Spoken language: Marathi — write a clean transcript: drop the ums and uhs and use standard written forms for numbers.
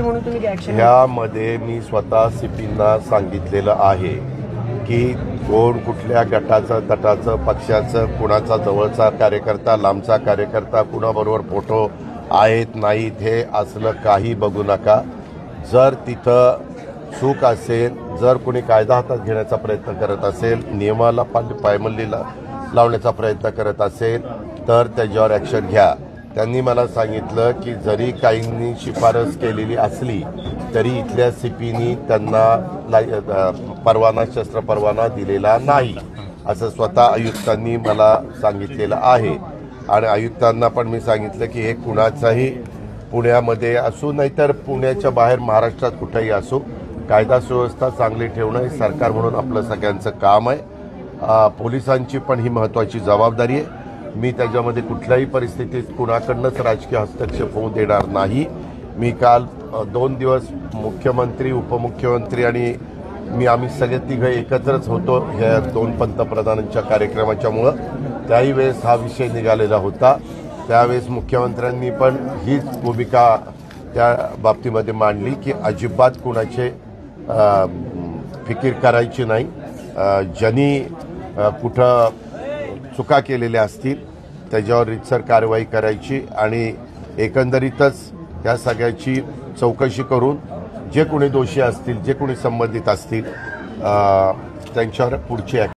म्हणून तुम्ही ऍक्शन ह्यामध्ये मी स्वतः सीपींना सांगितलेलं आहे की कोण कुठल्या गटाचं तटाचं पक्षाचं कुणाचा जवळचा कार्यकर्ता लांबचा कार्यकर्ता कुणाबरोबर फोटो आहेत नाहीत हे असलं काही बघू नका। जर तिथं चूक असेल, जर कोणी कायदा हातात घेण्याचा प्रयत्न करत असेल, नियमाला पायमल्ली लावण्याचा प्रयत्न करत असेल तर त्याच्यावर ॲक्शन घ्या। त्यांनी मला सांगितलं की जरी काहींनी शिफारस केलेली असली तरी इथल्या सीपीनी त्यांना परवाना शस्त्र परवाना दिलेला नाही असं स्वतः आयुक्तांनी मला सांगितलेलं आहे। आणि आयुक्तांना पण मी सांगितलं की हे कुणाचाही पुण्यामध्ये असो नाहीतर पुण्याच्या बाहेर महाराष्ट्रात कुठेही असो कायदा सुव्यवस्था चांगली ठेवणं हे सरकार म्हणून आपलं सगळ्यांचं काम आहे। पोलिसांची पण ही महत्त्वाची जबाबदारी आहे। मी त्याच्यामध्ये कुठल्याही परिस्थितीत कुणाकडनंच राजकीय हस्तक्षेप होऊ देणार नाही। मी काल 2 दिवस मुख्यमंत्री उपमुख्यमंत्री आणि आम्ही सगळे तिघं एकत्रच होतो ह्या 2 पंतप्रधानांच्या कार्यक्रमाच्यामुळं। त्याही वेळेस हा विषय निघालेला होता। त्यावेळेस मुख्यमंत्र्यांनी पण हीच भूमिका त्या बाबतीमध्ये मांडली की अजिबात कुणाचे फिकीर करायची नाही। ज्यांनी कुठं चुका केलेल्या असतील त्याच्यावर रीतसर कारवाई करायची आणि एकंदरीतच या सगळ्याची चौकशी करून जे कोणी दोषी असतील जे कोणी संबंधित असतील त्यांच्यावर पुढची